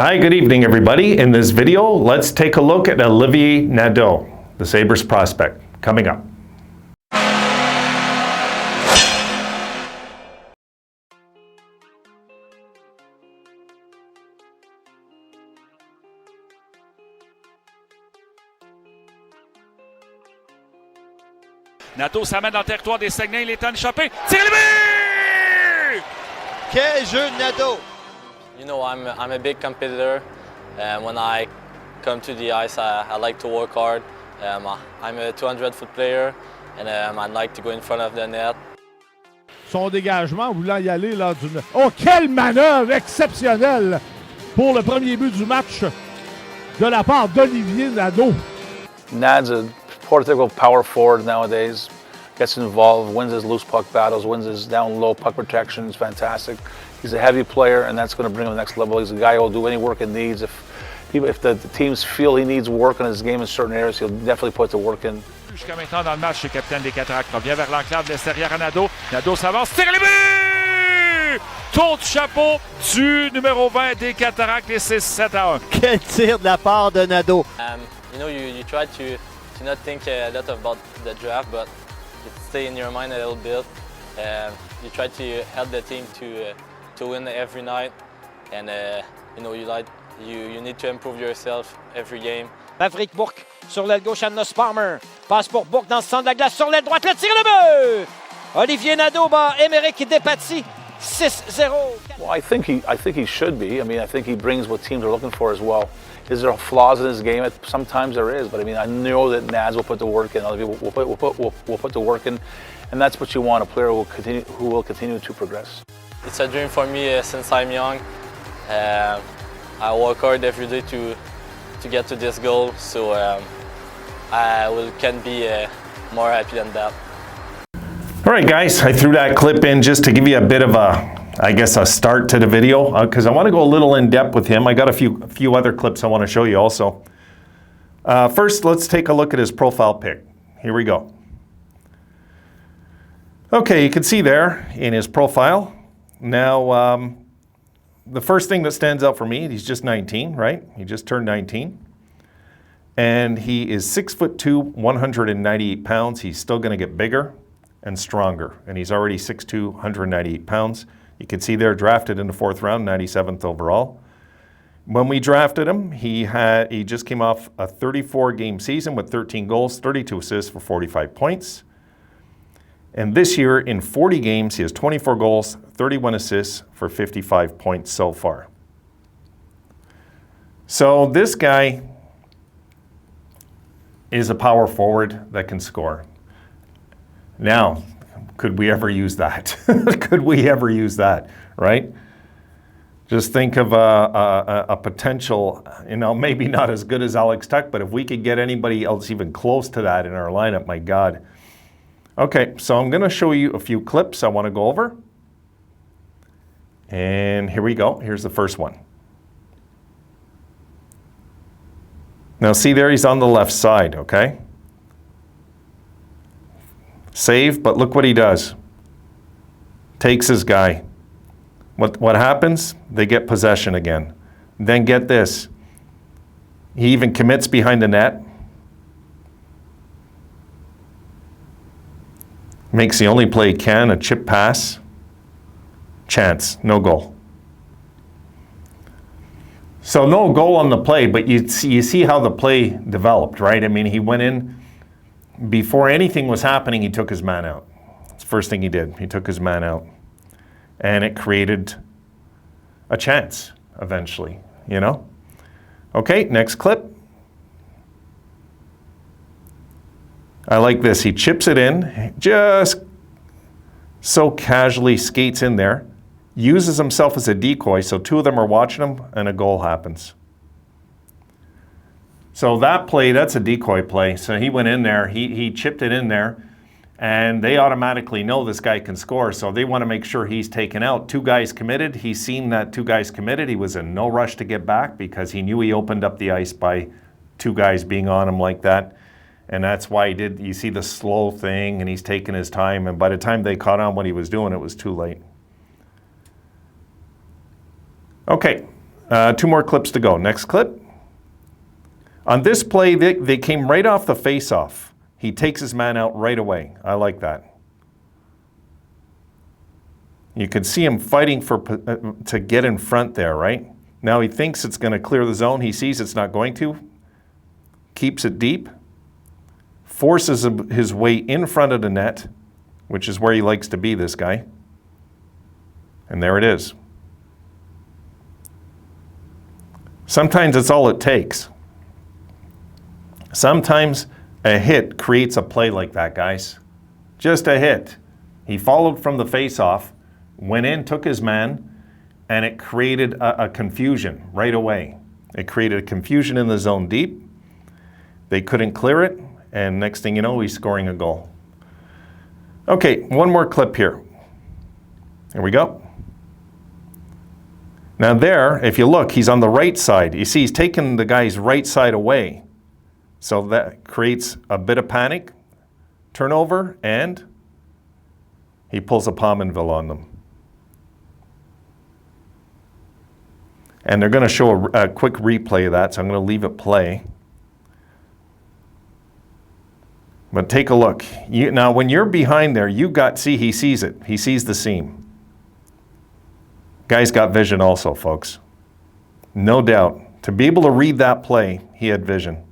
Hi, good evening, everybody. In this video, let's take a look at Olivier Nadeau, the Sabres prospect, coming up. Nadeau s'amène dans le territoire des Saguenay, il est en échappé. Tire le but! Quel jeu de Nadeau! You know, I'm a big competitor. When I come to the ice, I like to work hard. I'm a 200-foot player, and I like to go in front of the net. Son dégagement, voulant y aller là d'une... Oh, quelle manœuvre exceptionnelle pour le premier but du match de la part d'Olivier Nadeau. Nad's a prototypical power forward nowadays. Gets involved, wins his loose puck battles, wins his down low puck protection. He's fantastic. He's a heavy player, and that's going to bring him to the next level. He's a guy who will do any work it needs. If the teams feel he needs work on his game in certain areas, he'll definitely put the work in. Jusqu'à maintenant dans le match, le capitaine des Cataractes revient vers l'enclave de l'extérieur à Nadeau. Nadeau s'avance, tire le but! Tour du chapeau du numéro 20 des Cataractes et c'est 7-1. Quel tir de la part de Nadeau! You know, you try to not think a lot about the draft, but it stay in your mind a little bit. You try to help the team to win every night, and you know, you need to improve yourself every game. Maverick Bourque sur l'aile gauche, Annos Palmer. Passe pour Bourque dans le centre de la glace sur l'aile droite. Le tir le but! Olivier Nadeau bat Émeric Despatie 6-0. Well, I think he should be. I mean, I think he brings what teams are looking for as well. Is there flaws in his game? Sometimes there is, but I mean, I know that Nads will put the work in. Olivier will put the work in, and that's what you want—a player who will continue to progress. It's a dream for me since I'm young. I work hard every day to get to this goal, so can't be more happy than that. All right, guys, I threw that clip in just to give you a bit of a start to the video because I want to go a little in depth with him. I got a few other clips I want to show you also. First, let's take a look at his profile pic. Here we go. Okay, you can see there in his profile. Now, the first thing that stands out for me, he's just 19, right? He just turned 19. And he is 6'2", 198 pounds. He's still going to get bigger and stronger. And he's already 6'2", 198 pounds. You can see there, drafted in the 4th round, 97th overall. When we drafted him, he just came off a 34-game season with 13 goals, 32 assists for 45 points. And this year, in 40 games, he has 24 goals, 31 assists for 55 points so far. So this guy is a power forward that can score. Now, could we ever use that? Could we ever use that, right? Just think of a potential, you know, maybe not as good as Alex Tuch, but if we could get anybody else even close to that in our lineup, my God. Okay, so I'm going to show you a few clips I want to go over. And here we go. Here's the first one. Now see there, he's on the left side, okay? Save, but look what he does. Takes his guy. What happens? They get possession again. Then get this. He even commits behind the net. Makes the only play he can, a chip pass. Chance, no goal. So no goal on the play, but you see how the play developed, right? I mean, he went in, before anything was happening, he took his man out. That's the first thing he did. He took his man out. And it created a chance, eventually, you know? Okay, next clip. I like this. He chips it in, just so casually skates in there, uses himself as a decoy, so two of them are watching him, and a goal happens. So that play, that's a decoy play. So he went in there, he chipped it in there, and they automatically know this guy can score, so they want to make sure he's taken out. Two guys committed. He's seen that two guys committed. He was in no rush to get back because he knew he opened up the ice by two guys being on him like that. And that's why he did, you see the slow thing, and he's taking his time, and by the time they caught on what he was doing, it was too late. Okay, 2 more clips to go. Next clip. On this play, they came right off the face-off. He takes his man out right away. I like that. You can see him fighting to get in front there, right? Now he thinks it's going to clear the zone. He sees it's not going to. Keeps it deep. Forces his way in front of the net, which is where he likes to be, this guy. And there it is. Sometimes it's all it takes. Sometimes a hit creates a play like that, guys. Just a hit. He followed from the face-off, went in, took his man, and it created a confusion right away. It created a confusion in the zone deep. They couldn't clear it, and next thing you know, he's scoring a goal. Okay, one more clip here. Here we go. Now there, if you look, he's on the right side. You see, he's taken the guy's right side away. So that creates a bit of panic, turnover, and he pulls a Pominville on them. And they're going to show a quick replay of that, so I'm going to leave it play. But take a look. Now, when you're behind there, he sees it. He sees the seam. Guy's got vision also, folks. No doubt. To be able to read that play, he had vision.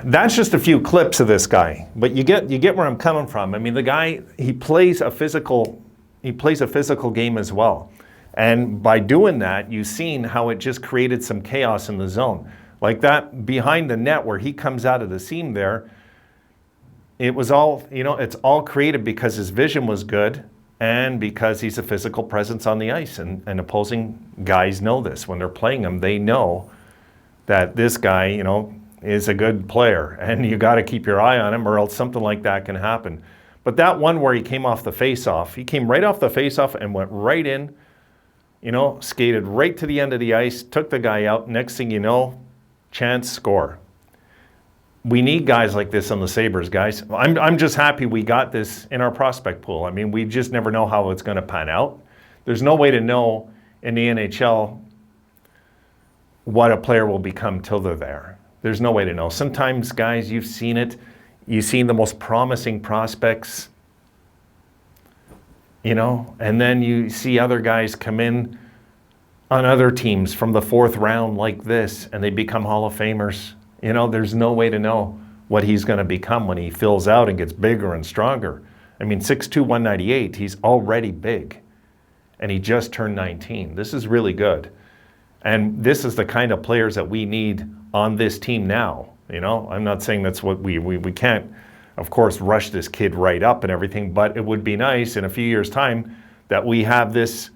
That's just a few clips of this guy, but you get where I'm coming from. I mean, the guy, he plays a physical game as well. And by doing that, you've seen how it just created some chaos in the zone. Like that behind the net where he comes out of the seam there, it was all, it's all created because his vision was good and because he's a physical presence on the ice. And opposing guys know this. When they're playing him, they know that this guy, is a good player. And you got to keep your eye on him or else something like that can happen. But that one where he came off the face-off, he came right off the face-off and went right in, skated right to the end of the ice, took the guy out. Next thing you know, chance, score. We need guys like this on the Sabres, guys. I'm just happy we got this in our prospect pool. I mean, we just never know how it's going to pan out. There's no way to know in the NHL what a player will become till they're there. There's no way to know. Sometimes, guys, you've seen it. You've seen the most promising prospects, and then you see other guys come in on other teams from the 4th round like this, and they become Hall of Famers. There's no way to know what he's going to become when he fills out and gets bigger and stronger. I mean, 6'2", 198, he's already big, and he just turned 19. This is really good. And this is the kind of players that we need on this team now. I'm not saying that's what we can't, of course, rush this kid right up and everything, but it would be nice in a few years' time that we have this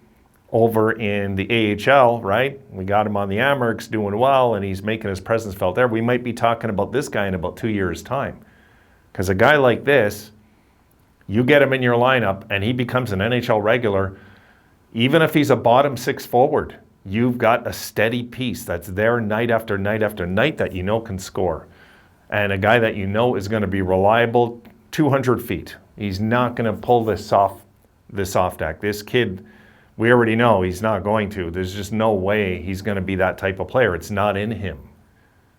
over in the AHL, right? We got him on the Amherst doing well, and he's making his presence felt there. We might be talking about this guy in about 2 years' time. Because a guy like this, you get him in your lineup, and he becomes an NHL regular, even if he's a bottom 6 forward. You've got a steady piece that's there night after night after night that can score. And a guy that is going to be reliable 200 feet. He's not going to pull this soft act. This kid, we already know he's not going to. There's just no way he's going to be that type of player. It's not in him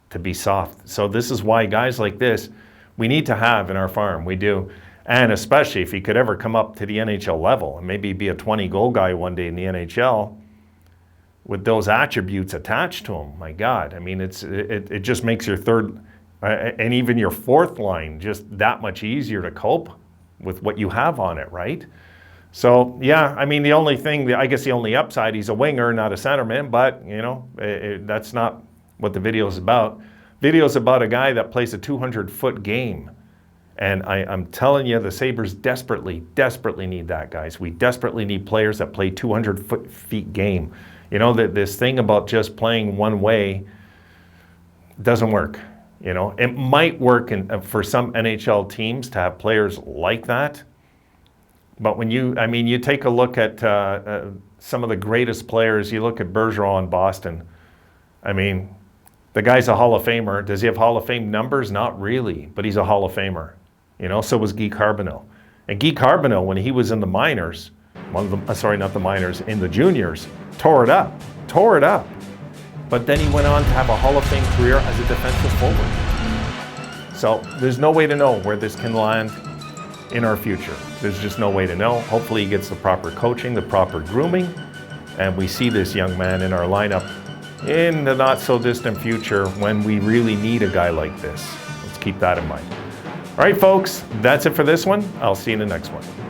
to be soft. So this is why guys like this, we need to have in our farm. We do. And especially if he could ever come up to the NHL level and maybe be a 20-goal guy one day in the NHL, with those attributes attached to him, my God, I mean, it just makes your third and even your fourth line just that much easier to cope with what you have on it, right? So, yeah, I mean, the only upside, he's a winger, not a centerman, but, that's not what the video is about. Video is about a guy that plays a 200-foot game. And I'm telling you, the Sabres desperately need that, guys. We desperately need players that play 200-foot game. This thing about just playing one way doesn't work. It might work for some NHL teams to have players like that. But when you take a look at some of the greatest players, you look at Bergeron in Boston. I mean, the guy's a Hall of Famer. Does he have Hall of Fame numbers? Not really, but he's a Hall of Famer. So was Guy Carbonneau. And Guy Carbonneau, when he was in the minors, one of them, sorry, not the minors, in the juniors, tore it up. But then he went on to have a Hall of Fame career as a defensive forward. So there's no way to know where this can land in our future. There's just no way to know. Hopefully he gets the proper coaching, the proper grooming, and we see this young man in our lineup in the not so distant future when we really need a guy like this. Let's keep that in mind. All right, folks, that's it for this one. I'll see you in the next one.